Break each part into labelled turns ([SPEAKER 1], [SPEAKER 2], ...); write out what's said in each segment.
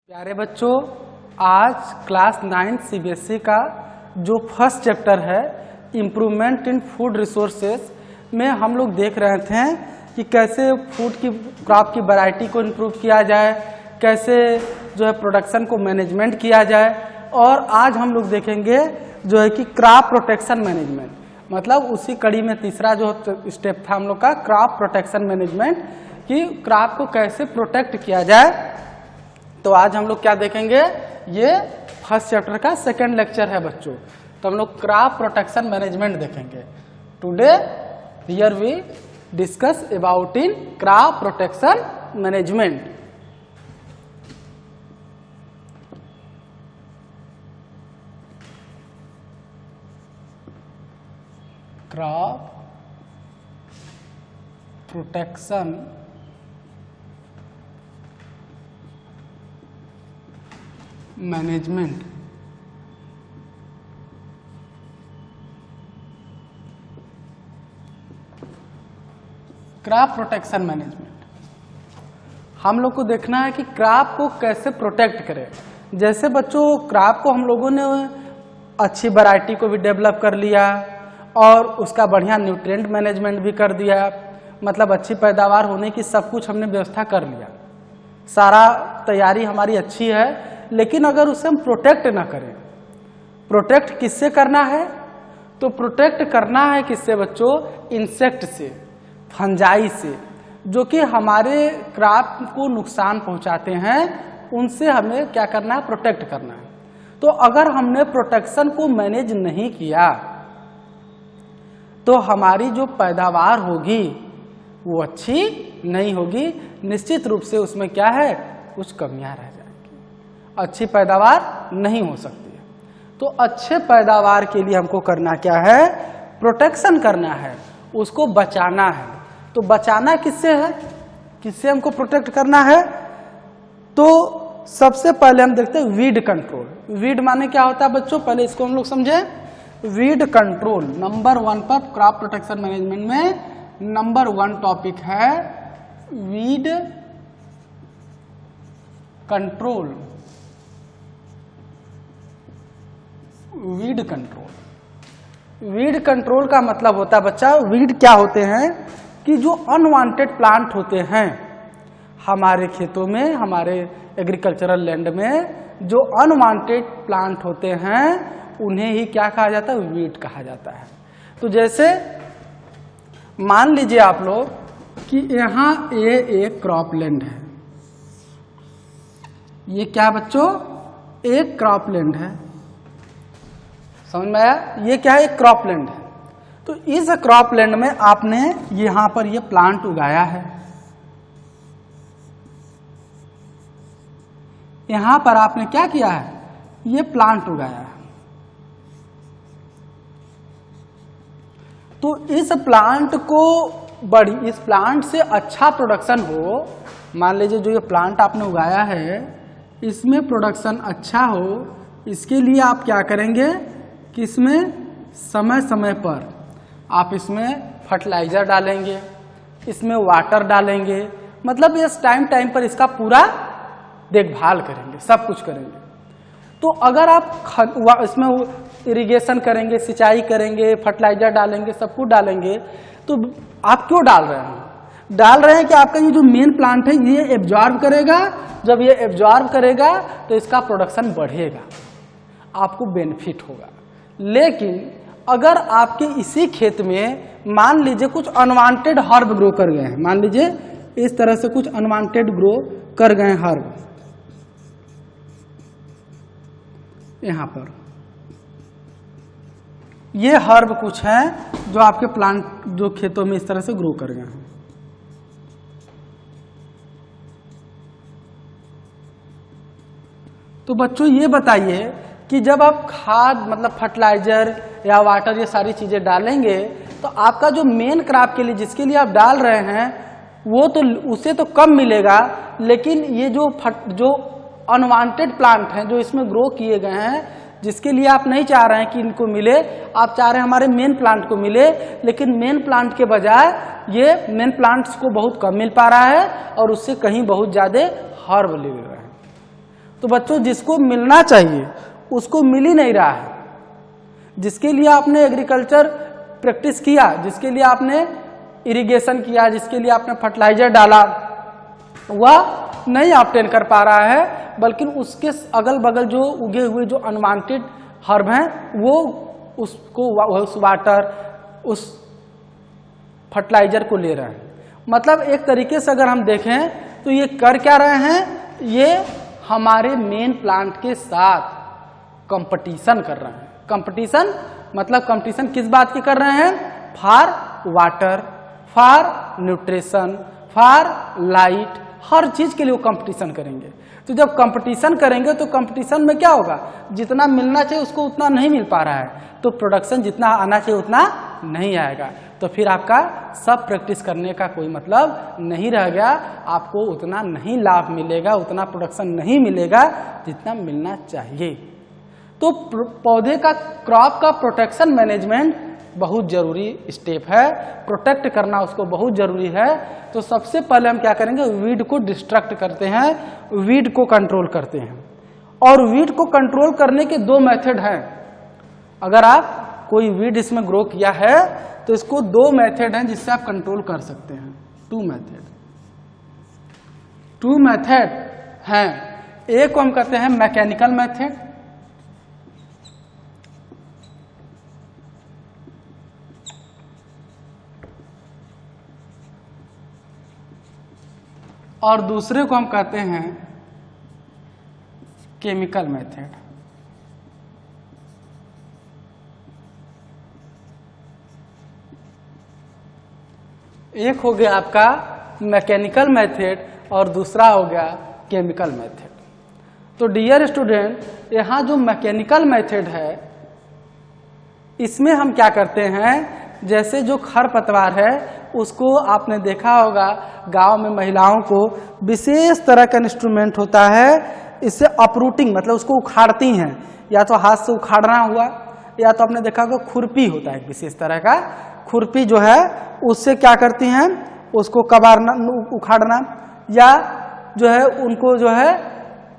[SPEAKER 1] प्यारे बच्चों, आज क्लास 9 सीबीएसई का जो फर्स्ट चैप्टर है इम्प्रूवमेंट इन फूड रिसोर्सेज में हम लोग देख रहे थे कि कैसे फूड की क्रॉप की वैरायटी को इम्प्रूव किया जाए, कैसे जो है प्रोडक्शन को मैनेजमेंट किया जाए। और आज हम लोग देखेंगे जो है कि क्रॉप प्रोटेक्शन मैनेजमेंट, मतलब उसी कड़ी में तीसरा जो स्टेप था हम लोग का क्रॉप प्रोटेक्शन मैनेजमेंट, कि क्रॉप को कैसे प्रोटेक्ट किया जाए। तो आज हम लोग क्या देखेंगे, ये फर्स्ट चैप्टर का सेकंड लेक्चर है बच्चों। तो हम लोग क्रॉप प्रोटेक्शन मैनेजमेंट देखेंगे। Today here we discuss about in crop protection management. Crop protection management. Crop protection management हम लोग को देखना है कि क्रॉप को कैसे प्रोटेक्ट करें। जैसे बच्चों, क्रॉप को हम लोगों ने अच्छी वैरायटी को भी डेवलप कर लिया और उसका बढ़िया न्यूट्रिएंट मैनेजमेंट भी कर दिया, मतलब अच्छी पैदावार होने की सब कुछ हमने व्यवस्था कर लिया, सारा तैयारी हमारी अच्छी है। लेकिन अगर उसे हम प्रोटेक्ट ना करें, प्रोटेक्ट किससे करना है? तो प्रोटेक्ट करना है किससे बच्चों? इंसेक्ट से, फंजाई से, जो कि हमारे क्रॉप को नुकसान पहुंचाते हैं, उनसे हमें क्या करना है? प्रोटेक्ट करना है। तो अगर हमने प्रोटेक्शन को मैनेज नहीं किया तो हमारी जो पैदावार होगी वो अच्छी नहीं होगी, निश्चित रूप से उसमें क्या है, कुछ कमियां रह जाएंगी, अच्छी पैदावार नहीं हो सकती है। तो अच्छे पैदावार के लिए हमको करना क्या है? प्रोटेक्शन करना है, उसको बचाना है। तो बचाना किससे है, किससे हमको प्रोटेक्ट करना है? तो सबसे पहले हम देखते हैं वीड कंट्रोल। वीड माने क्या होता है बच्चों, पहले इसको हम लोग समझे। वीड कंट्रोल नंबर 1 पर क्रॉप प्रोटेक्शन मैनेजमेंट में नंबर 1 टॉपिक है weed control. Weed control, weed control का मतलब होता है बच्चा, वीड क्या होते हैं कि जो अनवांटेड प्लांट होते हैं हमारे खेतों में, हमारे एग्रीकल्चरल लैंड में, जो अनवांटेड प्लांट होते हैं उन्हें ही क्या कहा जाता है? वीड कहा जाता है। तो जैसे मान लीजिए आप लोग कि यहां ये एक क्रॉप लैंड है, ये क्या बच्चों? एक क्रॉप लैंड है, समझ में आया? ये क्या है? एक क्रॉप लैंड है। तो इस क्रॉप लैंड में आपने यहां पर ये प्लांट उगाया है, यहां पर आपने क्या किया है? ये प्लांट उगाया है। तो इस प्लांट को इस प्लांट से अच्छा प्रोडक्शन हो, मान लीजिए जो ये प्लांट आपने उगाया है इसमें प्रोडक्शन अच्छा हो, इसके लिए आप क्या करेंगे कि इसमें समय समय पर आप इसमें फर्टिलाइजर डालेंगे, इसमें वाटर डालेंगे, मतलब ये टाइम पर इसका पूरा देखभाल करेंगे, सब कुछ करेंगे। तो अगर आप इसमें इरिगेशन करेंगे, सिंचाई करेंगे, फर्टिलाइजर डालेंगे, सब कुछ डालेंगे, तो आप क्यों डाल रहे हैं? डाल रहे हैं कि आपका ये जो मेन प्लांट है ये एब्जॉर्ब करेगा, जब ये एब्जॉर्ब करेगा तो इसका प्रोडक्शन बढ़ेगा, आपको बेनिफिट होगा। लेकिन अगर आपके इसी खेत में मान लीजिए कुछ अनवांटेड हर्ब ग्रो कर गए हैं, मान लीजिए इस तरह से कुछ अनवांटेड ग्रो कर गए हर्ब, यहां पर ये हर्ब कुछ हैं जो आपके प्लांट जो खेतों में इस तरह से ग्रो कर गए हैं। तो बच्चों ये बताइए कि जब आप खाद मतलब फर्टिलाइजर या वाटर ये सारी चीजें डालेंगे तो आपका जो मेन क्रॉप के लिए जिसके लिए आप डाल रहे हैं वो तो उसे तो कम मिलेगा, लेकिन ये जो अनवांटेड प्लांट हैं जो इसमें ग्रो किए गए हैं, जिसके लिए आप नहीं चाह रहे हैं कि इनको मिले, आप चाह रहे हैं हमारे मेन प्लांट को मिले, लेकिन मेन प्लांट के बजाय ये मेन प्लांट्स को बहुत कम मिल पा रहा है और उससे कहीं बहुत ज्यादा हर्ब ले रहे हैं। तो बच्चों जिसको मिलना चाहिए उसको मिल ही नहीं रहा है। जिसके लिए आपने एग्रीकल्चर प्रैक्टिस किया, जिसके लिए आपने इरिगेशन किया, जिसके लिए आपने फर्टिलाइजर डाला, वह नहीं ऑब्टेन कर पा रहा है, बल्कि उसके अगल बगल जो उगे हुए जो अनवांटेड हर्ब हैं वो उसको उस वाटर, उस फर्टिलाइजर को ले रहे हैं। मतलब एक तरीके से अगर हम देखें तो ये कर क्या रहे हैं, ये हमारे मेन प्लांट के साथ कंपटीशन कर रहे हैं। कंपटीशन मतलब कंपटीशन किस बात की कर रहे हैं? For water, for nutrition, for light, हर चीज के लिए वो कंपटीशन करेंगे। तो जब कंपटीशन करेंगे तो कंपटीशन में क्या होगा, जितना मिलना चाहिए उसको उतना नहीं मिल पा रहा है, तो प्रोडक्शन जितना आना चाहिए उतना नहीं आएगा। तो फिर आपका सब प्रैक्टिस करने का कोई मतलब नहीं रह गया, आपको उतना नहीं लाभ मिलेगा, उतना प्रोडक्शन नहीं मिलेगा जितना मिलना चाहिए। तो पौधे का, क्रॉप का प्रोटेक्शन मैनेजमेंट बहुत जरूरी स्टेप है, प्रोटेक्ट करना उसको बहुत जरूरी है। तो सबसे पहले हम क्या करेंगे, वीड को डिस्ट्रक्ट करते हैं, वीड को कंट्रोल करते हैं। और वीड को कंट्रोल करने के दो मेथड हैं। अगर आप कोई वीड इसमें ग्रो किया है तो इसको दो मेथड हैं जिससे आप कंट्रोल कर सकते हैं। टू मेथड हैं। एक को हम कहते हैं मैकेनिकल मेथड, और दूसरे को हम कहते हैं केमिकल मेथड। एक हो गया आपका मैकेनिकल मेथड और दूसरा हो गया केमिकल मेथड। तो डियर स्टूडेंट, यहाँ जो मैकेनिकल मेथड है इसमें हम क्या करते हैं, जैसे जो खरपतवार है उसको आपने देखा होगा गांव में महिलाओं को विशेष तरह का इंस्ट्रूमेंट होता है, इससे अपरूटिंग मतलब उसको उखाड़ती हैं, या तो हाथ से उखाड़ना हुआ, या तो आपने देखा होगा खुरपी होता है, विशेष तरह का खुरपी जो है उससे क्या करती हैं, उसको कबारना, उखाड़ना, या जो है उनको जो है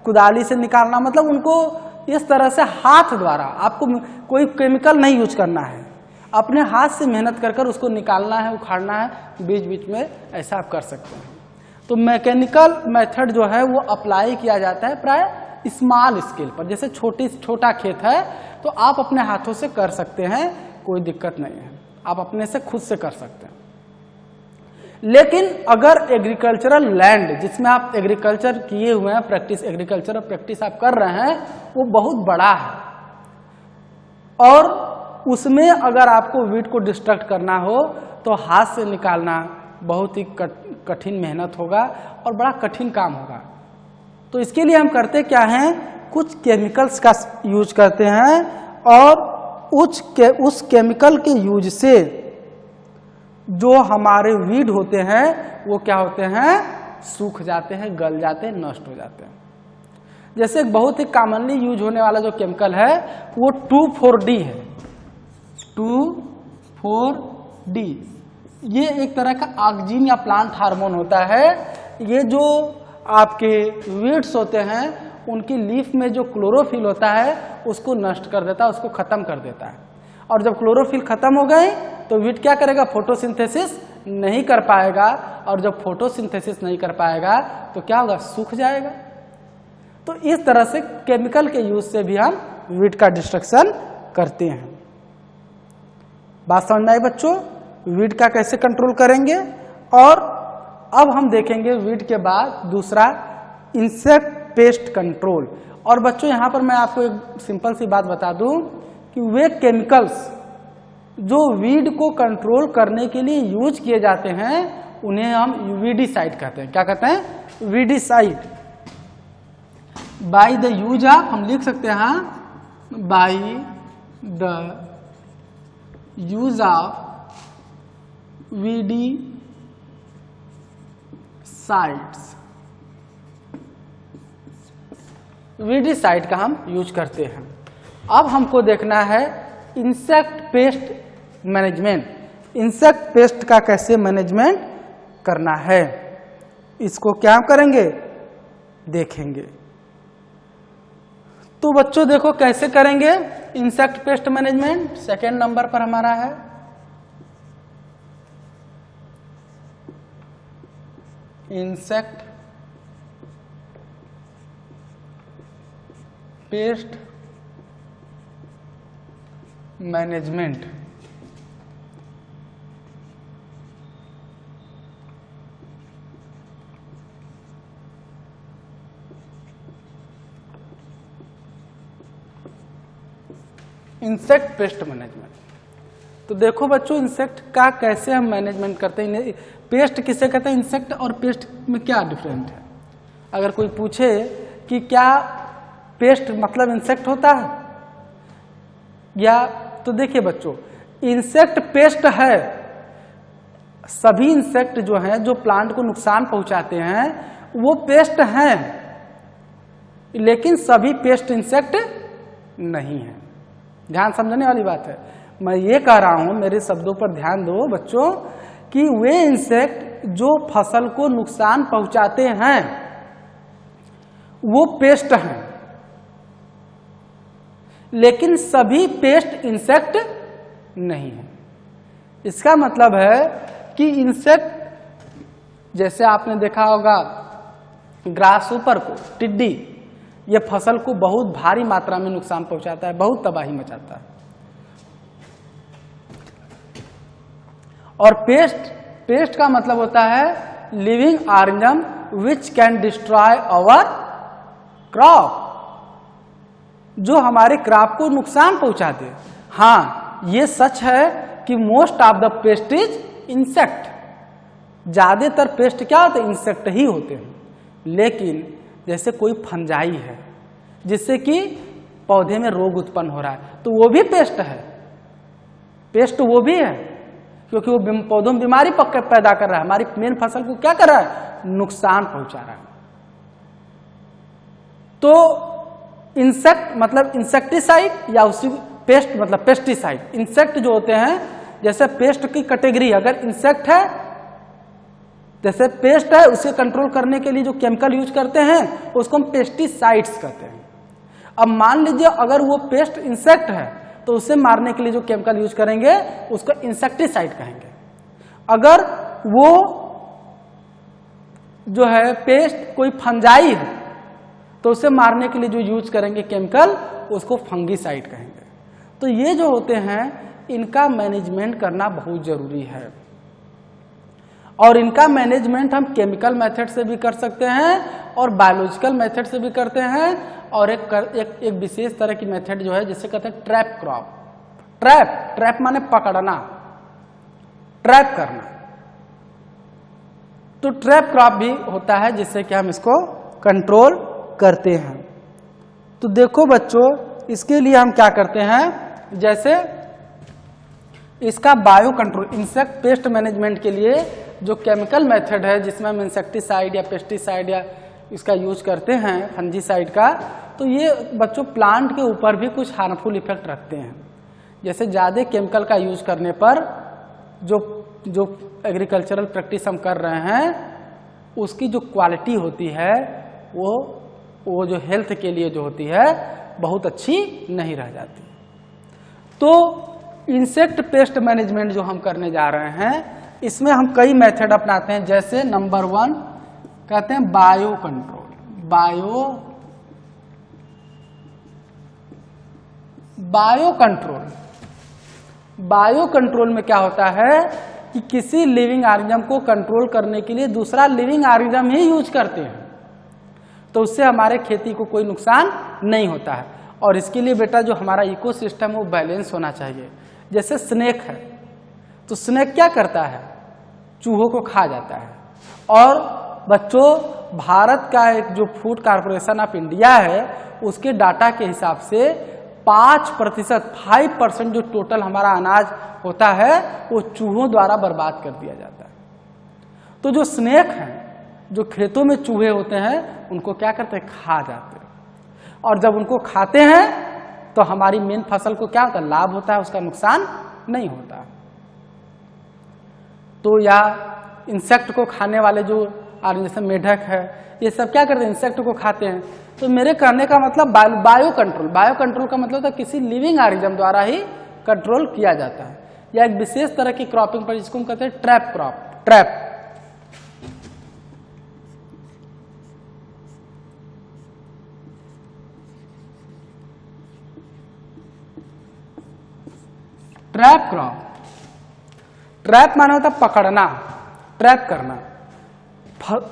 [SPEAKER 1] कुदाली से निकालना। मतलब उनको इस तरह से हाथ द्वारा, आपको कोई केमिकल नहीं यूज करना है, अपने हाथ से मेहनत कर उसको निकालना है, उखाड़ना है, बीच बीच में ऐसा आप कर सकते हैं। तो मैकेनिकल मेथड जो है वो अप्लाई किया जाता है प्राय स्मॉल स्केल पर, जैसे छोटा खेत है तो आप अपने हाथों से कर सकते हैं, कोई दिक्कत नहीं है, आप अपने से खुद से कर सकते हैं। लेकिन अगर एग्रीकल्चरल लैंड जिसमें आप एग्रीकल्चर किए हुए हैं, प्रैक्टिस एग्रीकल्चर प्रैक्टिस आप कर रहे हैं, वो बहुत बड़ा है और उसमें अगर आपको वीड को डिस्ट्रक्ट करना हो तो हाथ से निकालना बहुत ही कठिन मेहनत होगा और बड़ा कठिन काम होगा। तो इसके लिए हम करते क्या हैं, कुछ केमिकल्स का यूज करते हैं और उस केमिकल के यूज से जो हमारे वीड होते हैं वो क्या होते हैं, सूख जाते हैं, गल जाते हैं, नष्ट हो जाते हैं। जैसे बहुत ही कॉमनली यूज होने वाला जो केमिकल है वो 2,4-D है। 2,4-D ये एक तरह का ऑक्सीजन या प्लांट हार्मोन होता है। ये जो आपके वीड्स होते हैं उनकी लीफ में जो क्लोरोफिल होता है उसको नष्ट कर देता है, उसको खत्म कर देता है। और जब क्लोरोफिल खत्म हो गए तो वीड क्या करेगा, फोटोसिंथेसिस नहीं कर पाएगा, और जब फोटोसिंथेसिस नहीं कर पाएगा तो क्या होगा, सूख जाएगा। तो इस तरह से केमिकल के यूज से भी हम वीड का डिस्ट्रक्शन करते हैं। बात समझ में आई बच्चों, वीड का कैसे कंट्रोल करेंगे। और अब हम देखेंगे वीड के बाद दूसरा इंसेक्ट पेस्ट कंट्रोल। और बच्चों यहाँ पर मैं आपको एक सिंपल सी बात बता दूं कि वे केमिकल्स जो वीड को कंट्रोल करने के लिए यूज किए जाते हैं उन्हें हम वीडिसाइड कहते हैं। क्या कहते हैं, weedicide. By the use of, हम लिख सकते हैं by the use of weedicides, weedicide का हम यूज करते हैं। अब हमको देखना है insect pest management. Insect pest का कैसे मैनेजमेंट करना है, इसको क्या करेंगे, देखेंगे। तो बच्चों देखो कैसे करेंगे insect pest management. Second number पर हमारा है insect pest management. Insect pest management. तो देखो बच्चों इंसेक्ट का कैसे हम मैनेजमेंट करते हैं। पेस्ट किसे कहते हैं, इंसेक्ट और पेस्ट में क्या डिफरेंट है। अगर कोई पूछे कि क्या पेस्ट मतलब इंसेक्ट होता है या, तो देखिए बच्चों इंसेक्ट पेस्ट है सभी इंसेक्ट जो हैं जो प्लांट को नुकसान पहुंचाते हैं वो पेस्ट हैं, लेकिन सभी पेस्ट इंसेक्ट नहीं है। ध्यान समझने वाली बात है। मैं ये कह रहा हूं, मेरे शब्दों पर ध्यान दो बच्चों, कि वे इंसेक्ट जो फसल को नुकसान पहुंचाते हैं वो पेस्ट हैं, लेकिन सभी पेस्ट इंसेक्ट नहीं है। इसका मतलब है कि इंसेक्ट जैसे आपने देखा होगा ग्रासहॉपर को, टिड्डी, ये फसल को बहुत भारी मात्रा में नुकसान पहुंचाता है, बहुत तबाही मचाता है। और पेस्ट का मतलब होता है living organism which can destroy our crop, जो हमारे क्रॉप को नुकसान पहुंचा दे। हाँ, ये सच है कि most of the paste is insect. ज्यादातर पेस्ट क्या होते हैं, इंसेक्ट ही होते हैं। लेकिन जैसे कोई फंजाई है जिससे कि पौधे में रोग उत्पन्न हो रहा है, तो वो भी पेस्ट है। पेस्ट वो भी है क्योंकि वो पौधों में बीमारी पैदा कर रहा है, हमारी मेन फसल को क्या कर रहा है, नुकसान पहुंचा रहा है। तो इंसेक्ट मतलब इंसेक्टिसाइड या उसी पेस्ट मतलब पेस्टिसाइड। इंसेक्ट जो होते हैं, जैसे पेस्ट की कैटेगरी, अगर इंसेक्ट है जैसे पेस्ट है, उसे कंट्रोल करने के लिए जो केमिकल यूज करते हैं उसको हम पेस्टिसाइड्स कहते हैं। अब मान लीजिए अगर वो पेस्ट इंसेक्ट है तो उसे मारने के लिए जो केमिकल यूज करेंगे उसको इंसेक्टिसाइड कहेंगे। अगर वो जो है पेस्ट कोई फंजाई है तो उसे मारने के लिए जो यूज करेंगे केमिकल उसको फंगीसाइड कहेंगे। तो ये जो होते हैं इनका मैनेजमेंट करना बहुत जरूरी है, और इनका मैनेजमेंट हम केमिकल मेथड से भी कर सकते हैं और बायोलॉजिकल मेथड से भी करते हैं, और एक विशेष तरह की मेथड जो है जिसे कहते हैं ट्रैप क्रॉप। ट्रैप माने पकड़ना, ट्रैप करना। तो ट्रैप क्रॉप भी होता है जिससे कि हम इसको कंट्रोल करते हैं। तो देखो बच्चों इसके लिए हम क्या करते हैं, जैसे इसका bio control, insect pest management के लिए जो केमिकल मेथड है जिसमें हम इंसेक्टिसाइड या पेस्टिसाइड या इसका यूज करते हैं फंजीसाइड का, तो ये बच्चों प्लांट के ऊपर भी कुछ हार्मफुल इफेक्ट रखते हैं। जैसे ज़्यादा केमिकल का यूज करने पर जो एग्रीकल्चरल प्रैक्टिस हम कर रहे हैं उसकी जो क्वालिटी होती है वो जो हेल्थ के लिए जो होती है बहुत अच्छी नहीं रह जाती। तो इंसेक्ट पेस्ट मैनेजमेंट जो हम करने जा रहे हैं इसमें हम कई मेथड अपनाते हैं। जैसे नंबर 1 कहते हैं बायो कंट्रोल। बायो कंट्रोल में क्या होता है कि किसी लिविंग ऑर्गेनिज्म को कंट्रोल करने के लिए दूसरा लिविंग ऑर्गेनिज्म ही यूज करते हैं, तो उससे हमारे खेती को कोई नुकसान नहीं होता है। और इसके लिए बेटा जो हमारा इकोसिस्टम वो बैलेंस होना चाहिए। जैसे स्नेक है, तो स्नेक क्या करता है, चूहों को खा जाता है। और बच्चों भारत का एक जो फूड कॉर्पोरेशन ऑफ इंडिया है उसके डाटा के हिसाब से 5% जो टोटल हमारा अनाज होता है वो चूहों द्वारा बर्बाद कर दिया जाता है। तो जो स्नेक हैं, जो खेतों में चूहे होते हैं, उनको क्या करते हैं, खा जाते हैं। और जब उनको खाते हैं तो हमारी मेन फसल को क्या होता है, लाभ होता है, उसका नुकसान नहीं होता। तो या इंसेक्ट को खाने वाले जो जैसे मेढक है, ये सब क्या करते हैं, इंसेक्ट को खाते हैं। तो मेरे कहने का मतलब बायो कंट्रोल, बायो कंट्रोल का मतलब था किसी लिविंग ऑर्गेनिज्म द्वारा ही कंट्रोल किया जाता है, या एक विशेष तरह की क्रॉपिंग पर, जिसको हम कहते हैं trap crop, trap. Trap crop, trap माना होता पकड़ना, ट्रैप करना।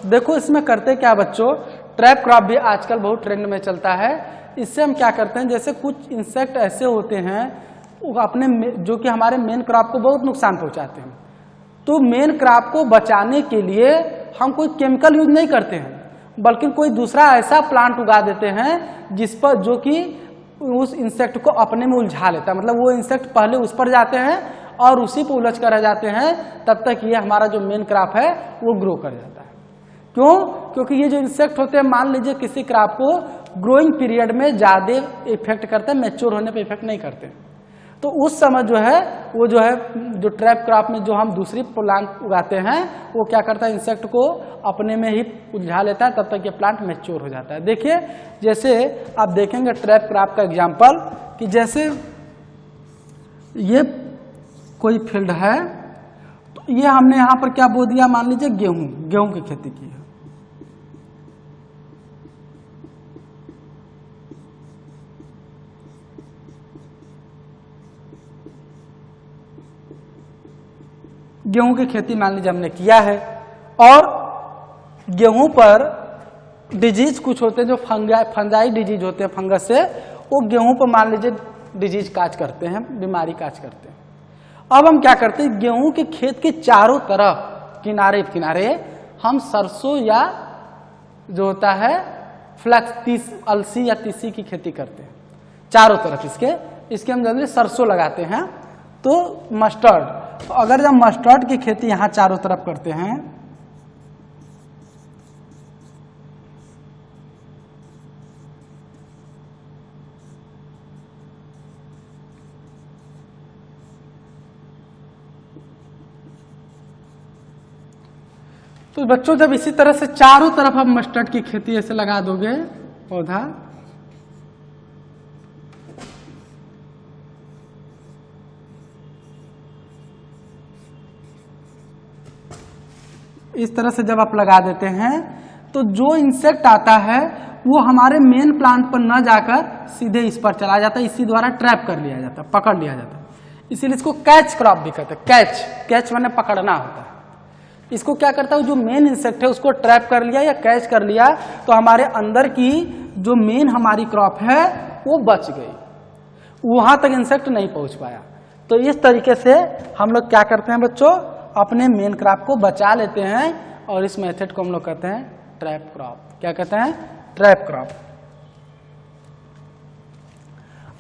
[SPEAKER 1] देखो इसमें करते क्या बच्चों, ट्रैप क्रॉप भी आजकल बहुत ट्रेंड में चलता है। इससे हम क्या करते हैं, जैसे कुछ इंसेक्ट ऐसे होते हैं वो अपने जो कि हमारे मेन क्रॉप को बहुत नुकसान पहुंचाते हैं, तो मेन क्रॉप को बचाने के लिए हम कोई केमिकल यूज नहीं करते हैं, बल्कि कोई दूसरा ऐसा प्लांट उगा देते हैं जिस पर जो कि उस इंसेक्ट को अपने में उलझा लेता है। मतलब वो इंसेक्ट पहले उस पर जाते हैं और उसी पर उलझ कर रह जाते हैं, तब तक ये हमारा जो मेन क्रॉप है वो ग्रो कर जाता है। क्यों? क्योंकि ये जो इंसेक्ट होते हैं, मान लीजिए किसी क्रॉप को ग्रोइंग पीरियड में ज्यादा इफेक्ट करते हैं, मैच्योर होने पे इफेक्ट नहीं करते, तो उस समय जो है वो जो है जो ट्रैप क्रॉप में जो हम दूसरी प्लांट उगाते हैं वो क्या करता है, इंसेक्ट को अपने में ही उलझा लेता है, तब तक ये प्लांट मैच्योर हो जाता है। देखिए जैसे आप देखेंगे ट्रैप क्रॉप का एग्जाम्पल, कि जैसे ये कोई फील्ड है, तो ये हमने यहाँ पर क्या बो दिया, मान लीजिए गेहूं की खेती की है। गेहूं की खेती मान लीजिए हमने किया है, और गेहूं पर डिजीज कुछ होते हैं जो फंजाई डिजीज होते हैं फंगस से, वो गेहूं पर मान लीजिए डिजीज काज करते हैं, बीमारी काज करते हैं। अब हम क्या करते हैं, गेहूं के खेत के चारों तरफ किनारे किनारे हम सरसों या जो होता है फ्लैक्स, अलसी या तीसी की खेती करते हैं चारों तरफ। इसके हम जल्दी सरसों लगाते हैं। तो मस्टर्ड, तो अगर जब मस्टर्ड की खेती यहां चारों तरफ करते हैं, तो बच्चों जब इसी तरह से चारों तरफ आप मस्टर्ड की खेती ऐसे लगा दोगे पौधा, इस तरह से जब आप लगा देते हैं, तो जो इंसेक्ट आता है वो हमारे मेन प्लांट पर न जाकर सीधे इस पर चला जाता है, इसी द्वारा ट्रैप कर लिया जाता है, पकड़ लिया जाता है। इसीलिए इसको कैच क्रॉप भी कहते हैं। कैच माने पकड़ना होता है। इसको क्या करता है, जो मेन इंसेक्ट है उसको ट्रैप कर लिया या कैच कर लिया, तो हमारे अंदर की जो मेन हमारी क्रॉप है वो बच गई, वहां तक इंसेक्ट नहीं पहुंच पाया। तो इस तरीके से हम लोग क्या करते हैं बच्चों, अपने मेन क्रॉप को बचा लेते हैं, और इस मेथड को हम लोग कहते हैं ट्रैप क्रॉप। क्या कहते हैं? Trap crop.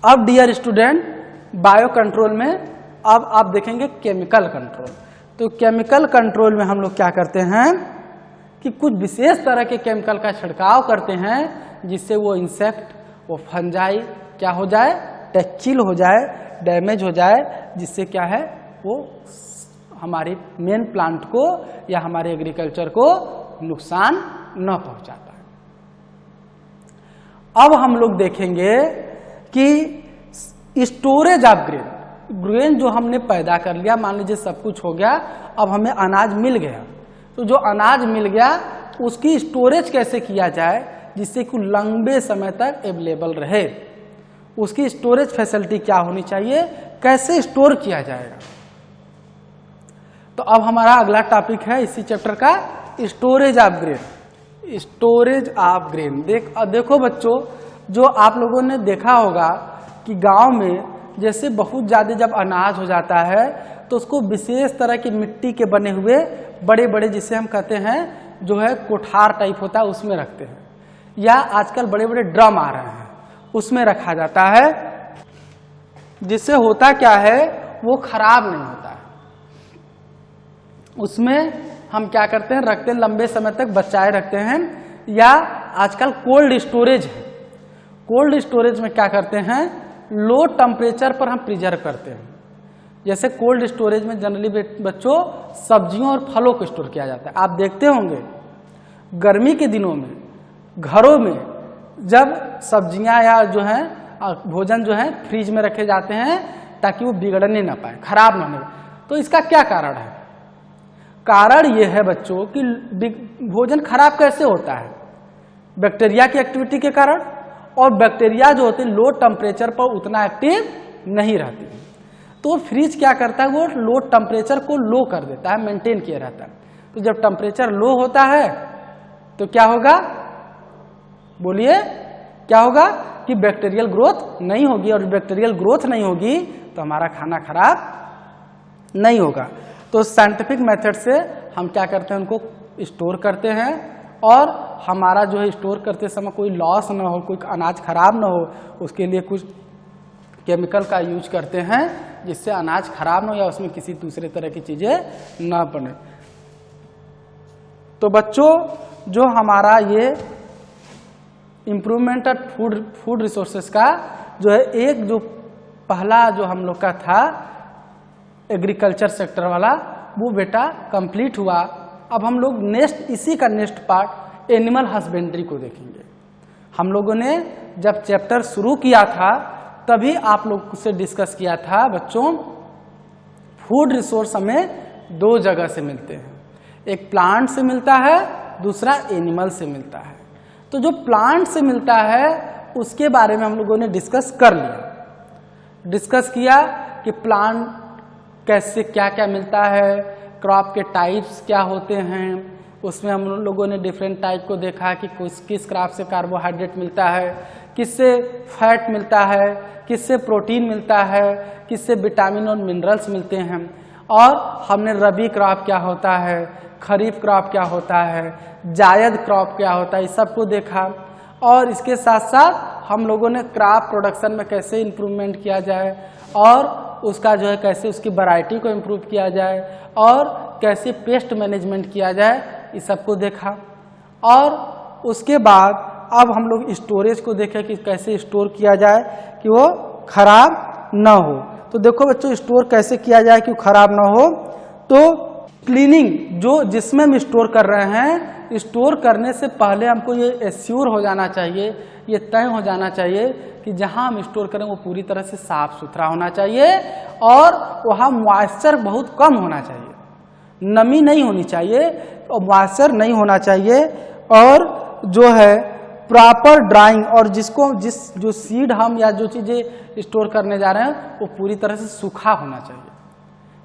[SPEAKER 1] अब डियर स्टूडेंट, बायो कंट्रोल में अब आप देखेंगे केमिकल कंट्रोल। तो केमिकल कंट्रोल में हम लोग क्या करते हैं कि कुछ विशेष तरह के केमिकल का छिड़काव करते हैं, जिससे वो इंसेक्ट, वो फंजाई क्या हो जाए, टैक्चिल हो जाए, डैमेज हो जाए, जिससे क्या है वो हमारे मेन प्लांट को या हमारे एग्रीकल्चर को नुकसान न पहुंचाता है। अब हम लोग देखेंगे कि स्टोरेज ऑफ ग्रेन जो हमने पैदा कर लिया, मान लीजिए सब कुछ हो गया, अब हमें अनाज मिल गया, तो जो अनाज मिल गया उसकी स्टोरेज कैसे किया जाए जिससे कि लंबे समय तक अवेलेबल रहे, उसकी स्टोरेज फैसिलिटी क्या होनी चाहिए, कैसे स्टोर किया जाएगा। तो अब हमारा अगला टॉपिक है इसी चैप्टर का, storage of grain. Storage of grain देखो बच्चों, जो आप लोगों ने देखा होगा कि गांव में जैसे बहुत ज्यादा जब अनाज हो जाता है तो उसको विशेष तरह की मिट्टी के बने हुए बड़े बड़े, जिसे हम कहते हैं जो है कोठार टाइप होता है, उसमें रखते हैं, या आजकल बड़े बड़े ड्रम आ रहे हैं उसमें रखा जाता है, जिससे होता क्या है वो खराब नहीं होता है। उसमें हम क्या करते हैं, रखते हैं, लंबे समय तक बचाए रखते हैं, या आजकल कोल्ड स्टोरेज है। कोल्ड स्टोरेज में क्या करते हैं, लो टेम्परेचर पर हम प्रिजर्व करते हैं। जैसे कोल्ड स्टोरेज में जनरली बच्चों सब्जियों और फलों को स्टोर किया जाता है। आप देखते होंगे गर्मी के दिनों में घरों में जब सब्जियां या जो है भोजन जो है फ्रिज में रखे जाते हैं ताकि वो बिगड़ने ना पाए, खराब ना हो। तो इसका क्या कारण है? कारण ये है बच्चों कि भोजन खराब कैसे होता है? बैक्टीरिया की एक्टिविटी के कारण, और बैक्टीरिया जो होते हैं लो टेम्परेचर पर उतना एक्टिव नहीं रहती है। तो फ्रिज क्या करता है, वो लो टेम्परेचर को लो कर देता है, मेंटेन किया रहता है। तो जब टेम्परेचर लो होता है तो क्या होगा, बोलिए क्या होगा कि बैक्टीरियल ग्रोथ नहीं होगी, और बैक्टीरियल ग्रोथ नहीं होगी तो हमारा खाना खराब नहीं होगा। तो साइंटिफिक मेथड से हम क्या करते हैं, उनको स्टोर करते हैं, और हमारा जो है स्टोर करते समय कोई लॉस ना हो, कोई अनाज खराब ना हो, उसके लिए कुछ केमिकल का यूज करते हैं जिससे अनाज खराब ना हो या उसमें किसी दूसरे तरह की चीजें ना बने। तो बच्चों जो हमारा ये इम्प्रूवमेंट ऑफ फूड रिसोर्सेस का जो है एक जो पहला जो हम लोग का था एग्रीकल्चर सेक्टर वाला, वो बेटा कंप्लीट हुआ। अब हम लोग इसी का नेक्स्ट पार्ट एनिमल हस्बेंड्री को देखेंगे। हम लोगों ने जब चैप्टर शुरू किया था तभी आप लोग से डिस्कस किया था बच्चों, फूड रिसोर्स हमें दो जगह से मिलते हैं, एक प्लांट से मिलता है, दूसरा एनिमल से मिलता है। तो जो प्लांट से मिलता है उसके बारे में हम लोगों ने डिस्कस कर लिया, डिस्कस किया कि प्लांट कैसे क्या क्या मिलता है, क्रॉप के टाइप्स क्या होते हैं, उसमें हम लोगों ने डिफरेंट टाइप को देखा कि किस क्रॉप से कार्बोहाइड्रेट मिलता है, किससे फैट मिलता है, किससे प्रोटीन मिलता है, किससे विटामिन और मिनरल्स मिलते हैं, और हमने रबी क्रॉप क्या होता है, खरीफ क्रॉप क्या होता है, जायद क्रॉप क्या होता है, इस सबको देखा। और इसके साथ साथ हम लोगों ने क्रॉप प्रोडक्शन में कैसे इम्प्रूवमेंट किया जाए, और उसका जो है कैसे उसकी वैरायटी को इम्प्रूव किया जाए, और कैसे पेस्ट मैनेजमेंट किया जाए, इस सबको देखा। और उसके बाद अब हम लोग स्टोरेज को देखें कि कैसे स्टोर किया जाए कि वो खराब ना हो। तो देखो बच्चों, स्टोर कैसे किया जाए कि वो खराब ना हो। तो क्लीनिंग जो जिसमें हम स्टोर कर रहे हैं, स्टोर करने से पहले हमको ये एश्योर हो जाना चाहिए, ये तय हो जाना चाहिए कि जहां हम स्टोर करें वो पूरी तरह से साफ सुथरा होना चाहिए, और वहाँ मॉइस्चर बहुत कम होना चाहिए, नमी नहीं होनी चाहिए और मॉइस्चर नहीं होना चाहिए, और जो है प्रॉपर ड्राइंग, और जो सीड हम या जो चीज़ें स्टोर करने जा रहे हैं वो पूरी तरह से सूखा होना चाहिए,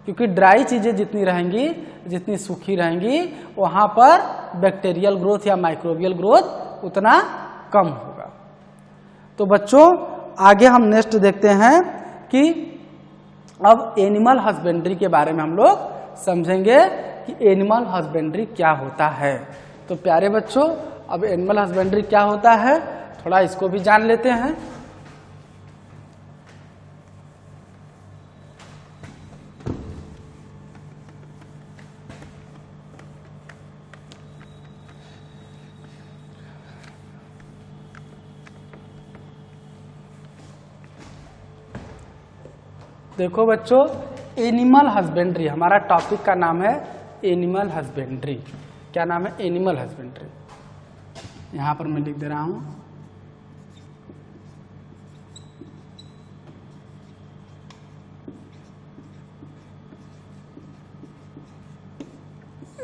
[SPEAKER 1] क्योंकि ड्राई चीज़ें जितनी रहेंगी, जितनी सूखी रहेंगी, वहाँ पर बैक्टीरियल ग्रोथ या माइक्रोबियल ग्रोथ उतना कम होगा। तो बच्चों आगे हम नेक्स्ट देखते हैं कि अब एनिमल हस्बेंड्री के बारे में हम लोग समझेंगे कि एनिमल हस्बेंड्री क्या होता है। तो प्यारे बच्चों, अब एनिमल हस्बेंड्री क्या होता है थोड़ा इसको भी जान लेते हैं। देखो बच्चों, एनिमल हस्बेंड्री हमारा टॉपिक का नाम है, एनिमल हस्बेंड्री। क्या नाम है? Animal husbandry. यहां पर मैं लिख दे रहा हूं,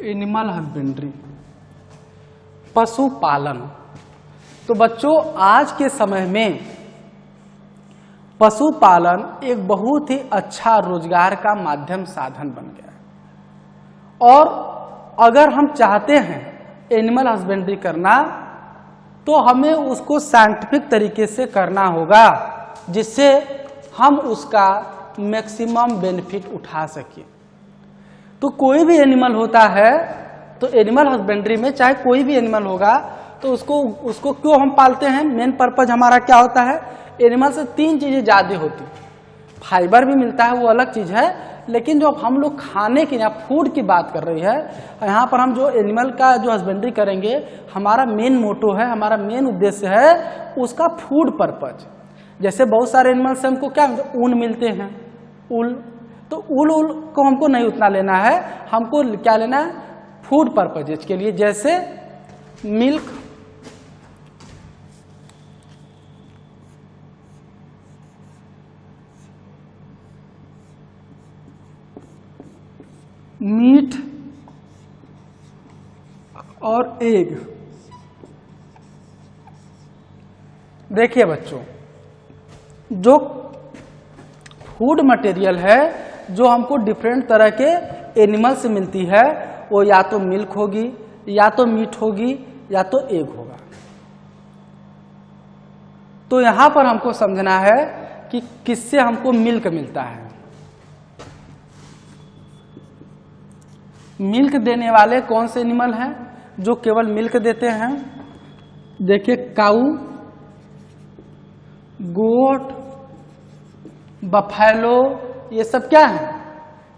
[SPEAKER 1] एनिमल हस्बेंड्री, पशुपालन। तो बच्चों आज के समय में पशुपालन एक बहुत ही अच्छा रोजगार का माध्यम साधन बन गया है, और अगर हम चाहते हैं एनिमल हस्बेंड्री करना तो हमें उसको साइंटिफिक तरीके से करना होगा, जिससे हम उसका मैक्सिमम बेनिफिट उठा सकें। तो कोई भी एनिमल होता है, तो एनिमल हस्बेंड्री में चाहे कोई भी एनिमल होगा तो उसको क्यों हम पालते हैं, मेन पर्पज हमारा क्या होता है, एनिमल से तीन चीजें ज्यादा होती, फाइबर भी मिलता है वो अलग चीज है, लेकिन जो हम लोग खाने की या फूड की बात कर रही है, यहाँ पर हम जो एनिमल का जो हस्बेंड्री करेंगे, हमारा मेन मोटो है, हमारा मेन उद्देश्य है उसका फूड पर्पज। जैसे बहुत सारे एनिमल से हमको क्या ऊन मिलते हैं, ऊल, तो ऊल को हमको नहीं उतना लेना है, हमको क्या लेना है, फूड पर्पजेज के लिए, जैसे मिल्क, मीट और एग। देखिए बच्चों, जो फूड मटेरियल है जो हमको डिफरेंट तरह के एनिमल से मिलती है, वो या तो मिल्क होगी, या तो मीट होगी, या तो एग होगा। तो यहां पर हमको समझना है कि किससे हमको मिल्क मिलता है। मिल्क देने वाले कौन से एनिमल हैं जो केवल मिल्क देते हैं? देखिए, काऊ, गोट, बफेलो, ये सब क्या है?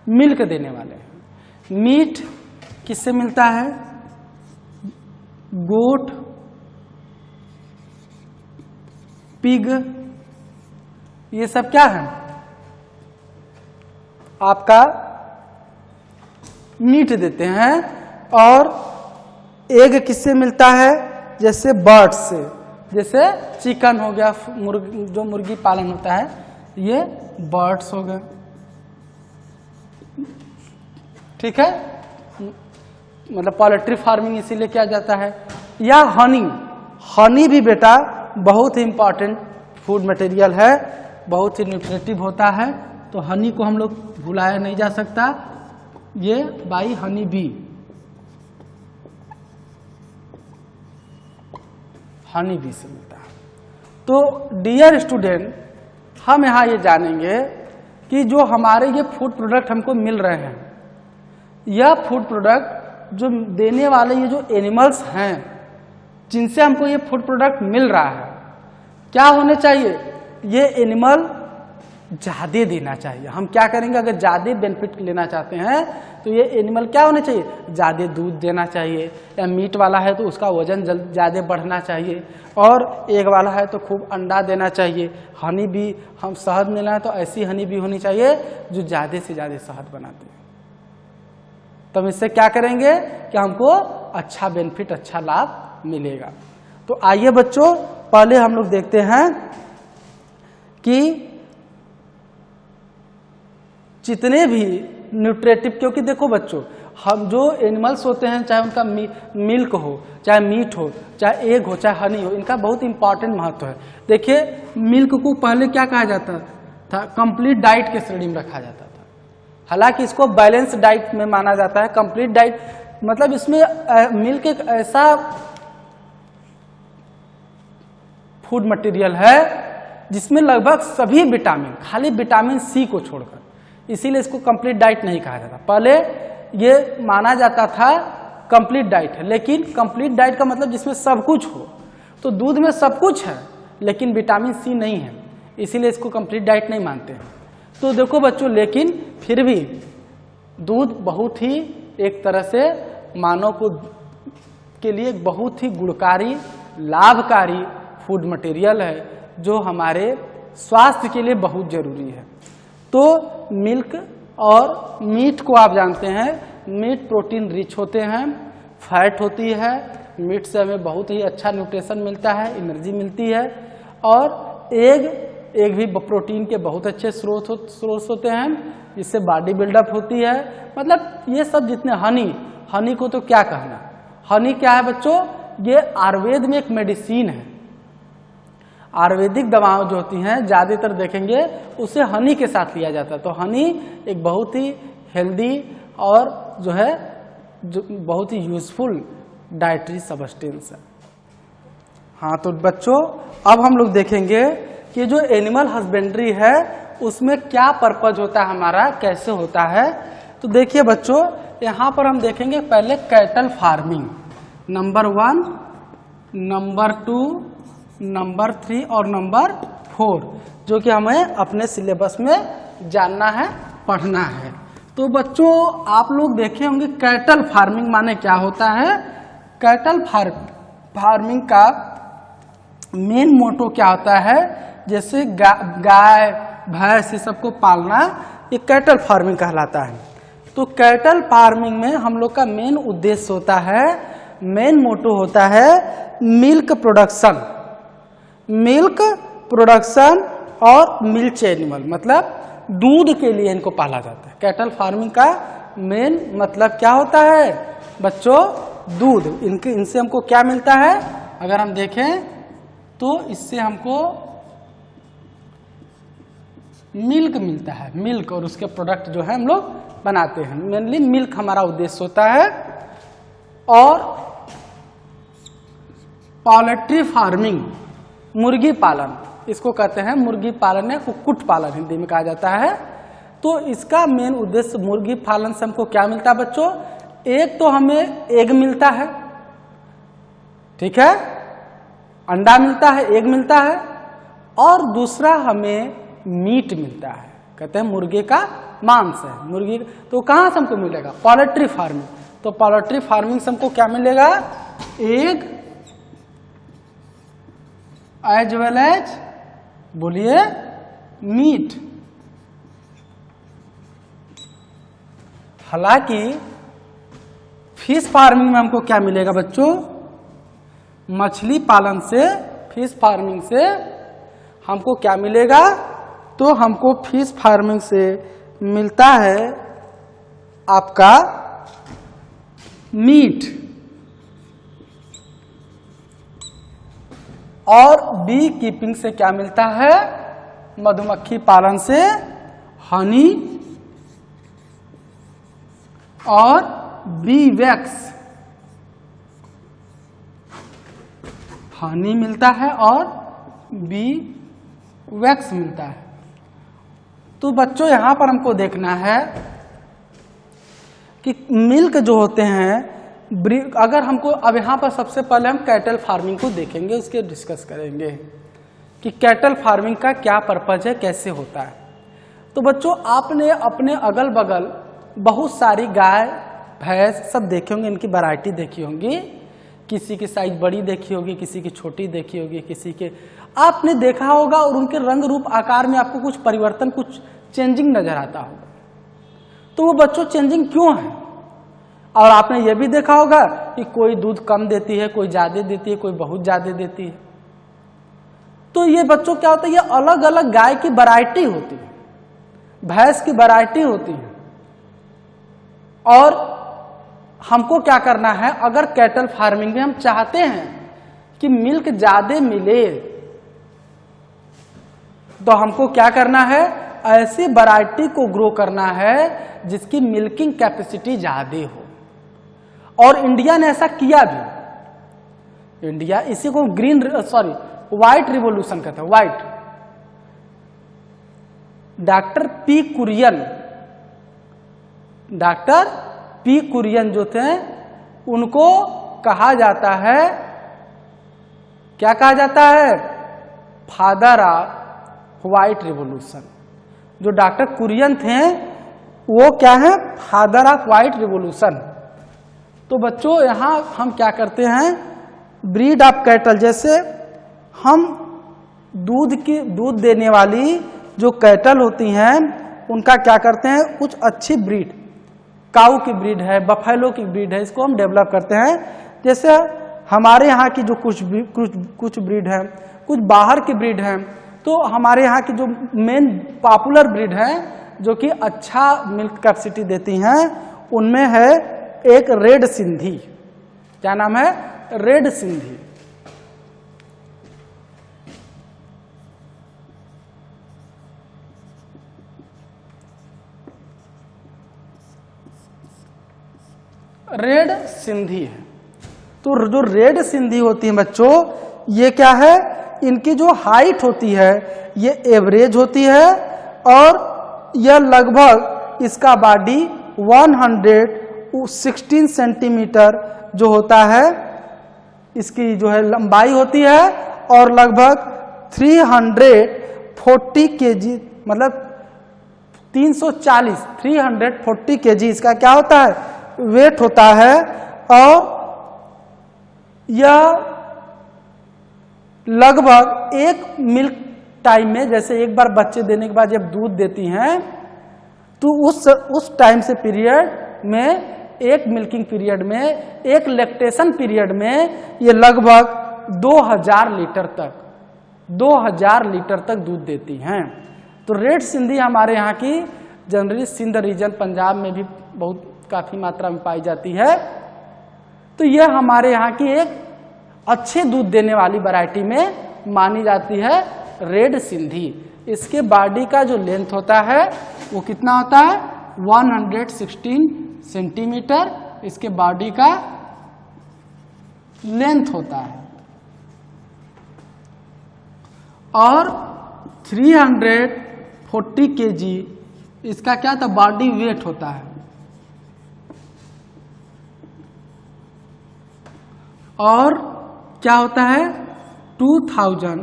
[SPEAKER 1] मिल्क देने वाले हैं। मीट किससे मिलता है? गोट, पिग, ये सब क्या है? आपका मीट देते हैं। और एग किससे मिलता है? जैसे बर्ड्स से, जैसे चिकन हो गया, जो मुर्गी पालन होता है, ये बर्ड्स हो गए। ठीक है, मतलब पोल्ट्री फार्मिंग इसीलिए किया जाता है। या हनी, हनी भी बेटा बहुत ही इंपॉर्टेंट फूड मटेरियल है, बहुत ही न्यूट्रिटिव होता है। तो हनी को हम लोग भुलाया नहीं जा सकता, ये by honey bee, honey bee से मिलता है। तो डियर स्टूडेंट, हम यहाँ ये जानेंगे कि जो हमारे ये फूड प्रोडक्ट हमको मिल रहे हैं, यह फूड प्रोडक्ट जो देने वाले ये जो एनिमल्स हैं जिनसे हमको ये फूड प्रोडक्ट मिल रहा है, क्या होने चाहिए? ये एनिमल ज़्यादा देना चाहिए। हम क्या करेंगे? अगर ज़्यादा बेनिफिट लेना चाहते हैं तो ये एनिमल क्या होने चाहिए? ज़्यादा दूध देना चाहिए। या मीट वाला है तो उसका वजन ज़्यादा बढ़ना चाहिए, और एग वाला है तो खूब अंडा देना चाहिए। हनी भी, हम शहद मिला है तो ऐसी हनी भी होनी चाहिए जो ज़्यादा से ज़्यादा शहद बनाती है। तो हम इससे क्या करेंगे कि हमको अच्छा बेनिफिट, अच्छा लाभ मिलेगा। तो आइए बच्चों, पहले हम लोग देखते हैं कि जितने भी न्यूट्रिटिव, क्योंकि देखो बच्चों, हम जो एनिमल्स होते हैं, चाहे उनका मिल्क हो, चाहे मीट हो, चाहे एग हो, चाहे हनी हो, इनका बहुत इंपॉर्टेंट महत्व है। देखिए, मिल्क को पहले क्या कहा जाता था? कंप्लीट डाइट के श्रेणी में रखा जाता था। हालांकि इसको बैलेंस डाइट में माना जाता है। कंप्लीट डाइट मतलब इसमें मिल्क एक ऐसा फूड मटेरियल है जिसमें लगभग सभी विटामिन, खाली विटामिन सी को छोड़कर, इसीलिए इसको कंप्लीट डाइट नहीं कहा जाता। पहले ये माना जाता था कंप्लीट डाइट है, लेकिन कंप्लीट डाइट का मतलब जिसमें सब कुछ हो। तो दूध में सब कुछ है लेकिन विटामिन सी नहीं है, इसीलिए इसको कंप्लीट डाइट नहीं मानते हैं। तो देखो बच्चों, लेकिन फिर भी दूध बहुत ही एक तरह से मानव को के लिए बहुत ही गुणकारी, लाभकारी फूड मटेरियल है जो हमारे स्वास्थ्य के लिए बहुत जरूरी है। तो मिल्क और मीट को आप जानते हैं, मीट प्रोटीन रिच होते हैं, फैट होती है, मीट से हमें बहुत ही अच्छा न्यूट्रिशन मिलता है, एनर्जी मिलती है। और एग भी प्रोटीन के बहुत अच्छे स्रोत होते हैं, जिससे बॉडी बिल्डअप होती है। मतलब ये सब जितने, हनी को तो क्या कहना, हनी क्या है बच्चों? ये आयुर्वेद में एक मेडिसिन है। आयुर्वेदिक दवाएं जो होती हैं ज़्यादातर देखेंगे उसे हनी के साथ लिया जाता है। तो हनी एक बहुत ही हेल्दी और जो है जो बहुत ही यूजफुल डाइटरी सब्सटेंस है। हाँ, तो बच्चों अब हम लोग देखेंगे कि जो एनिमल हस्बेंड्री है उसमें क्या पर्पज होता है हमारा, कैसे होता है। तो देखिए बच्चों, यहाँ पर हम देखेंगे पहले cattle farming, number 1, number 2, number 3 और नंबर 4, जो कि हमें अपने सिलेबस में जानना है, पढ़ना है। तो बच्चों आप लोग देखे होंगे कैटल फार्मिंग माने क्या होता है। कैटल फार्मिंग का मेन मोटो क्या होता है? जैसे गाय, भैंस, ये सबको पालना, ये कैटल फार्मिंग कहलाता है। तो कैटल फार्मिंग में हम लोग का मेन उद्देश्य होता है, मेन मोटो होता है मिल्क प्रोडक्शन और मिल्क एनिमल, मतलब दूध के लिए इनको पाला जाता है। कैटल फार्मिंग का मेन मतलब क्या होता है बच्चों, दूध। इनसे हमको क्या मिलता है, अगर हम देखें तो इससे हमको मिल्क मिलता है, मिल्क, और उसके प्रोडक्ट जो है हम लोग बनाते हैं। मेनली मिल्क हमारा उद्देश्य होता है। और पोल्ट्री फार्मिंग, मुर्गी पालन, इसको कहते हैं मुर्गी पालन या कुक्कुट पालन हिंदी में कहा जाता है। तो इसका मेन उद्देश्य मुर्गी पालन से हमको क्या मिलता है बच्चों, एक तो हमें एग मिलता है, ठीक है, अंडा मिलता है, एग मिलता है, और दूसरा हमें मीट मिलता है, कहते हैं मुर्गे का मांस है मुर्गी। तो कहां से हमको मिलेगा, पोल्ट्री फार्मिंग। तो पोल्ट्री फार्मिंग से हमको क्या मिलेगा, एग एज वेल एज, बोलिए, मीट। हालांकि फिश फार्मिंग में हमको क्या मिलेगा बच्चों, मछली पालन से, फिश फार्मिंग से हमको क्या मिलेगा, तो हमको फिश फार्मिंग से मिलता है आपका मीट। और बी कीपिंग से क्या मिलता है, मधुमक्खी पालन से हनी और बी वैक्स, हनी मिलता है और बी वैक्स मिलता है। तो बच्चों यहां पर हमको देखना है कि मिल्क जो होते हैं, अगर हमको, अब यहां पर सबसे पहले हम कैटल फार्मिंग को देखेंगे, उसके डिस्कस करेंगे कि कैटल फार्मिंग का क्या पर्पज है, कैसे होता है। तो बच्चों आपने अपने अगल बगल बहुत सारी गाय भैंस सब देखे होंगे, इनकी वैरायटी देखी होंगी, किसी की साइज बड़ी देखी होगी, किसी की छोटी देखी होगी, किसी के आपने देखा होगा, और उनके रंग रूप आकार में आपको कुछ परिवर्तन, कुछ चेंजिंग नजर आता होगा। तो वो बच्चों चेंजिंग क्यों है, और आपने ये भी देखा होगा कि कोई दूध कम देती है, कोई ज्यादा देती है, कोई बहुत ज्यादा देती है। तो ये बच्चों क्या होता है, ये अलग अलग गाय की वैरायटी होती है, भैंस की वैरायटी होती है। और हमको क्या करना है, अगर कैटल फार्मिंग में हम चाहते हैं कि मिल्क ज्यादा मिले, तो हमको क्या करना है, ऐसी वैरायटी को ग्रो करना है जिसकी मिल्किंग कैपेसिटी ज्यादा हो। और इंडिया ने ऐसा किया भी। इंडिया, इसी को व्हाइट रिवॉल्यूशन कहते हैं, व्हाइट। डॉक्टर पी कुरियन जो थे, उनको कहा जाता है, क्या कहा जाता है, फादर ऑफ व्हाइट रिवॉल्यूशन। जो डॉक्टर कुरियन थे वो क्या है, फादर ऑफ व्हाइट रिवॉल्यूशन। तो बच्चों यहां हम क्या करते हैं, ब्रीड ऑफ कैटल, जैसे हम दूध देने वाली जो कैटल होती हैं उनका क्या करते हैं, कुछ अच्छी ब्रीड, काऊ की ब्रीड है, बफेलो की ब्रीड है, इसको हम डेवलप करते हैं। जैसे हमारे यहाँ की जो कुछ ब्रीड है, कुछ बाहर की ब्रीड है, तो हमारे यहाँ की जो मेन पॉपुलर ब्रीड है जो कि अच्छा मिल्क कैपेसिटी देती हैं, उनमें है एक रेड सिंधी। क्या नाम है, रेड सिंधी। रेड सिंधी है। तो जो रेड सिंधी होती है बच्चों, ये क्या है, इनकी जो हाइट होती है ये एवरेज होती है, और यह लगभग इसका बॉडी 116 सेंटीमीटर जो होता है, इसकी जो है लंबाई होती है, और लगभग 340 केजी, मतलब 340 केजी इसका क्या होता है, वेट होता है। और यह लगभग एक मिल्क टाइम में, जैसे एक बार बच्चे देने के बाद जब दूध देती हैं, तो उस टाइम से पीरियड में, एक मिल्किंग पीरियड में, एक लैक्टेशन पीरियड में ये लगभग 2000 लीटर तक दूध देती हैं। तो रेड सिंधी हमारे यहाँ की जनरली सिंध रीजन पंजाब में भी बहुत काफ़ी मात्रा में पाई जाती है। तो यह हमारे यहाँ की एक अच्छे दूध देने वाली वैरायटी में मानी जाती है रेड सिंधी। इसके बॉडी का जो लेंथ होता है वो कितना होता है 116 सेंटीमीटर इसके बॉडी का लेंथ होता है और 340 kg इसका क्या था बॉडी वेट होता है और क्या होता है 2000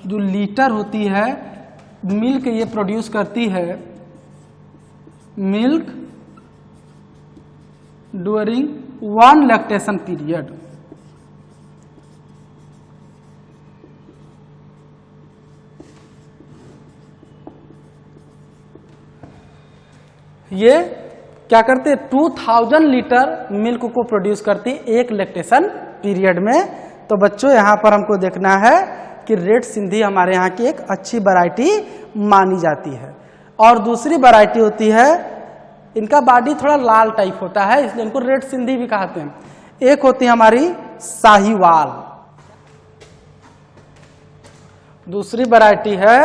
[SPEAKER 1] जो लीटर होती है मिल्क ये प्रोड्यूस करती है मिल्क ड्यूरिंग 1 लैक्टेशन पीरियड। ये क्या करते हैं 2000 लीटर मिल्क को प्रोड्यूस करती है एक लैक्टेशन पीरियड में। तो बच्चों यहाँ पर हमको देखना है कि रेड सिंधी हमारे यहाँ की एक अच्छी वैरायटी मानी जाती है। और दूसरी वैरायटी होती है इनका बॉडी थोड़ा लाल टाइप होता है इसलिए इनको रेड सिंधी भी कहते हैं। एक होती है हमारी साहीवाल, दूसरी वैरायटी है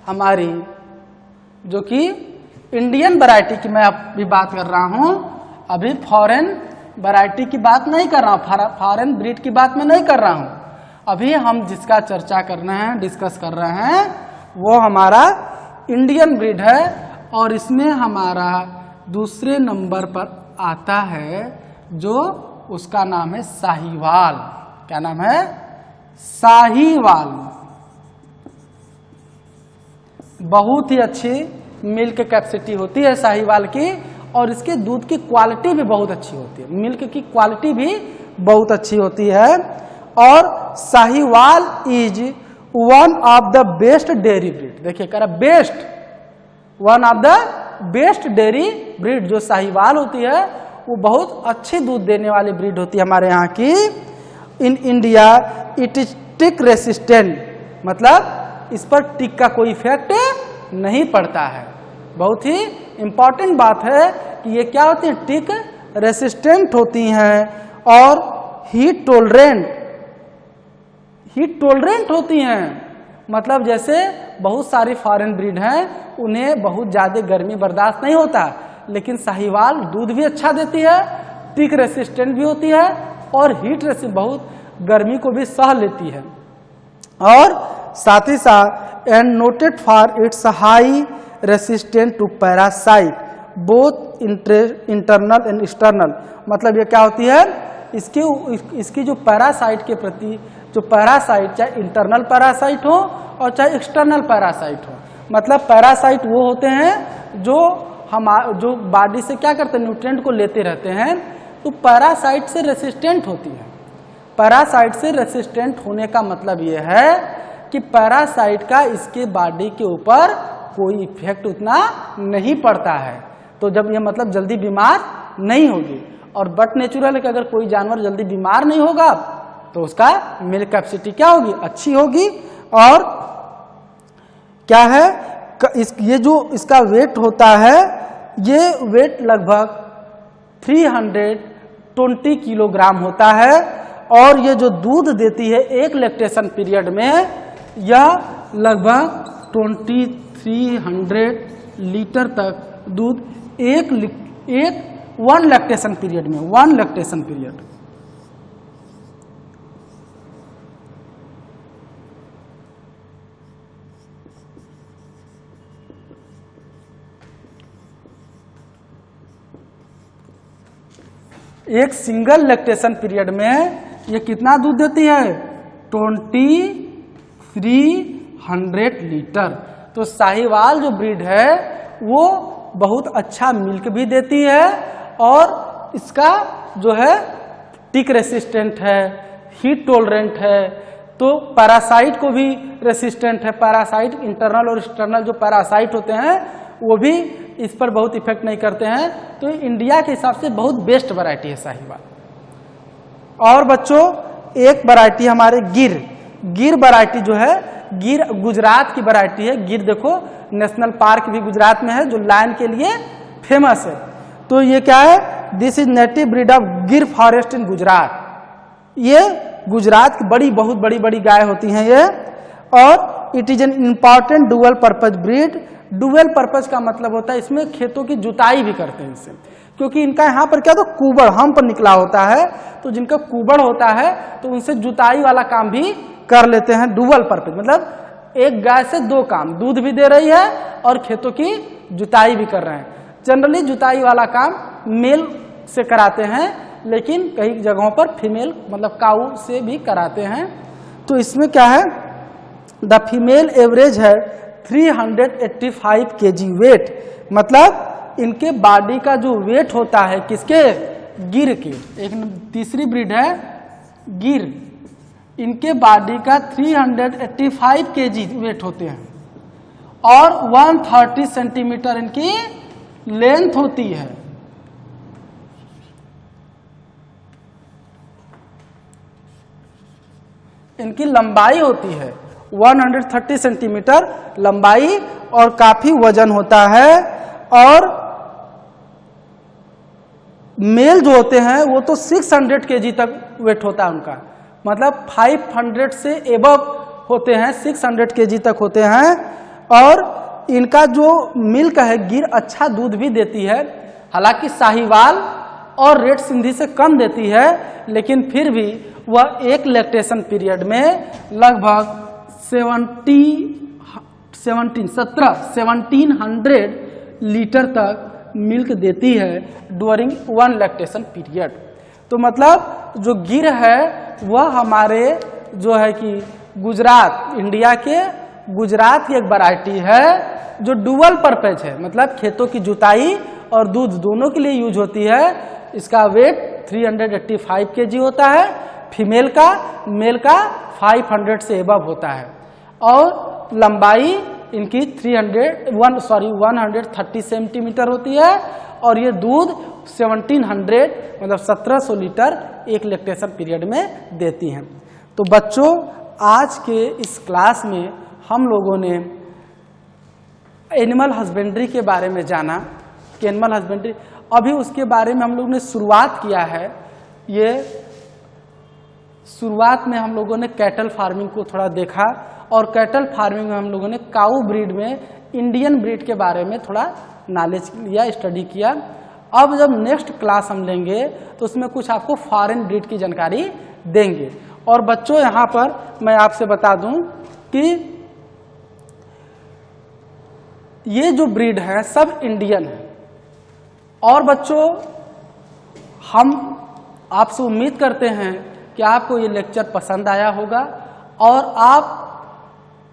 [SPEAKER 1] हमारी जो कि इंडियन वैरायटी की मैं अभी बात कर रहा हूं, अभी फॉरेन वैरायटी की बात नहीं कर रहा हूं, फॉरेन ब्रीड की बात मैं नहीं कर रहा हूं। अभी हम जिसका चर्चा करना है डिस्कस कर रहे हैं वो हमारा इंडियन ब्रीड है और इसमें हमारा दूसरे नंबर पर आता है जो उसका नाम है साहीवाल। क्या नाम है साहीवाल। बहुत ही अच्छी मिल्क कैपेसिटी होती है साहीवाल की और इसके दूध की क्वालिटी भी बहुत अच्छी होती है, मिल्क की क्वालिटी भी बहुत अच्छी होती है। और Sahiwal is one of the best dairy breed. देखिए कह रहा best, one of the best dairy breed जो साहीवाल होती है वो बहुत अच्छी दूध देने वाली ब्रीड होती है हमारे यहाँ की। In India it is tick resistant, मतलब इस पर टिक का कोई इफेक्ट नहीं पड़ता है। बहुत ही इंपॉर्टेंट बात है कि ये क्या होती है टिक रेसिस्टेंट होती हैं और हीट टॉलरेंट होती हैं। मतलब जैसे बहुत सारी फॉरेन ब्रीड हैं उन्हें बहुत ज़्यादा गर्मी बर्दाश्त नहीं होता, लेकिन साहीवाल दूध भी अच्छा देती है, टिक रेसिस्टेंट भी होती है और हीट रेसिस्टेंट बहुत गर्मी को भी सह लेती है। और साथ ही साथ and noted for its high resistant to parasite both internal and external. मतलब ये क्या होती है इसकी जो पैरासाइट के प्रति जो पैरासाइट चाहे इंटरनल पैरासाइट हो और चाहे एक्सटर्नल पैरासाइट हो, मतलब पैरासाइट वो होते हैं जो बॉडी से क्या करते हैं न्यूट्रिएंट को लेते रहते हैं, तो पैरासाइट से रेसिस्टेंट होती है। पैरासाइट से रेसिस्टेंट होने का मतलब ये है कि पैरासाइट का इसके बॉडी के ऊपर कोई इफेक्ट उतना नहीं पड़ता है, तो जब ये मतलब जल्दी बीमार नहीं होगी। और बट नेचुरल है कि अगर कोई जानवर जल्दी बीमार नहीं होगा तो उसका मिल्क कैपेसिटी क्या होगी अच्छी होगी। और क्या है ये जो इसका वेट होता है ये वेट लगभग 320 किलोग्राम होता है और ये जो दूध देती है एक लैक्टेशन पीरियड में यह लगभग 2300 लीटर तक दूध वन लैक्टेशन पीरियड में, 1 लैक्टेशन पीरियड। एक सिंगल लैक्टेशन पीरियड में ये कितना दूध देती है 2300 लीटर। तो साहीवाल जो ब्रीड है वो बहुत अच्छा मिल्क भी देती है और इसका जो है टिक रेसिस्टेंट है, हीट टॉलरेंट है, तो पैरासाइट को भी रेसिस्टेंट है। पैरासाइट इंटरनल और एक्सटर्नल जो पैरासाइट होते हैं वो भी इस पर बहुत इफेक्ट नहीं करते हैं। तो इंडिया के हिसाब से बहुत बेस्ट वैरायटी है साहीवाल। और बच्चों एक वैरायटी हमारे गिर वैरायटी जो है गिर गुजरात की वैरायटी है। गिर देखो नेशनल पार्क भी गुजरात में है जो लायन के लिए फेमस है। तो ये क्या है, this is native breed of गिर फॉरेस्ट इन गुजरात। ये गुजरात की बहुत बड़ी बड़ी गाय होती हैं ये। और it is an important dual purpose breed. Dual purpose का मतलब होता है इसमें खेतों की जुताई भी करते हैं इससे, क्योंकि इनका यहाँ पर क्या तो कुबड़ हम पर निकला होता है, तो जिनका कुबड़ होता है तो उनसे जुताई वाला काम भी कर लेते हैं। डुअल पर्पज मतलब एक गाय से दो काम, दूध भी दे रही है और खेतों की जुताई भी कर रहे हैं। जनरली जुताई वाला काम मेल से कराते हैं, लेकिन कई जगहों पर फीमेल मतलब काऊ से भी कराते हैं। तो इसमें क्या है, द फीमेल एवरेज है 385 kg वेट, मतलब इनके बॉडी का जो वेट होता है किसके, गिर के। एक तीसरी ब्रीड है गिर, इनके बॉडी का 385 kg वेट होते हैं और 130 सेंटीमीटर इनकी लेंथ होती है। इनकी लंबाई होती है 130 सेंटीमीटर लंबाई और काफी वजन होता है। और मेल जो होते हैं वो तो 600 kg तक वेट होता है उनका, मतलब 500 से एबव होते हैं, 600 kg तक होते हैं। और इनका जो मिल्क है, गिर अच्छा दूध भी देती है, हालांकि साहिवाल और रेड सिंधी से कम देती है, लेकिन फिर भी वह एक लैक्टेशन पीरियड में लगभग 1700 लीटर तक मिल्क देती है ड्यूरिंग 1 लैक्टेशन पीरियड। तो मतलब जो गिर है वह हमारे जो है कि गुजरात, इंडिया के गुजरात की एक वैरायटी है जो डुअल पर्पज है, मतलब खेतों की जुताई और दूध दोनों के लिए यूज होती है। इसका वेट 385 kg होता है फीमेल का, मेल का 500 से एबव होता है। और लंबाई इनकी 130 सेंटीमीटर होती है और ये दूध 1700 मतलब 1700 लीटर एक लैक्टेशन पीरियड में देती हैं। तो बच्चों आज के इस क्लास में हम लोगों ने एनिमल हस्बेंड्री के बारे में जाना कि एनिमल हस्बेंड्री, अभी उसके बारे में हम लोगों ने शुरुआत किया है। ये शुरुआत में हम लोगों ने कैटल फार्मिंग को थोड़ा देखा और कैटल फार्मिंग में हम लोगों ने काऊ ब्रीड में इंडियन ब्रीड के बारे में थोड़ा नॉलेज लिया, स्टडी किया। अब जब नेक्स्ट क्लास हम लेंगे तो उसमें कुछ आपको फॉरेन ब्रीड की जानकारी देंगे। और बच्चों यहाँ पर मैं आपसे बता दूं कि ये जो ब्रीड है सब इंडियन है। और बच्चों हम आपसे उम्मीद करते हैं कि आपको ये लेक्चर पसंद आया होगा और आप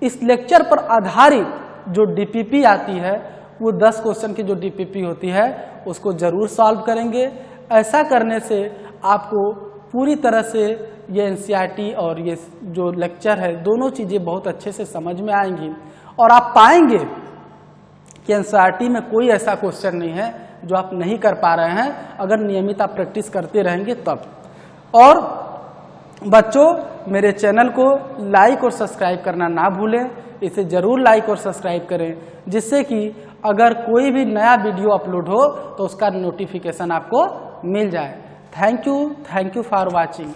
[SPEAKER 1] इस लेक्चर पर आधारित जो डीपीपी आती है वो 10 क्वेश्चन की जो डीपीपी होती है उसको जरूर सॉल्व करेंगे। ऐसा करने से आपको पूरी तरह से ये एनसीईआरटी और ये जो लेक्चर है दोनों चीज़ें बहुत अच्छे से समझ में आएंगी और आप पाएंगे कि एनसीईआरटी में कोई ऐसा क्वेश्चन नहीं है जो आप नहीं कर पा रहे हैं, अगर नियमित आप प्रैक्टिस करते रहेंगे तब। और बच्चों मेरे चैनल को लाइक और सब्सक्राइब करना ना भूलें, इसे ज़रूर लाइक और सब्सक्राइब करें जिससे कि अगर कोई भी नया वीडियो अपलोड हो तो उसका नोटिफिकेशन आपको मिल जाए। Thank you for watching.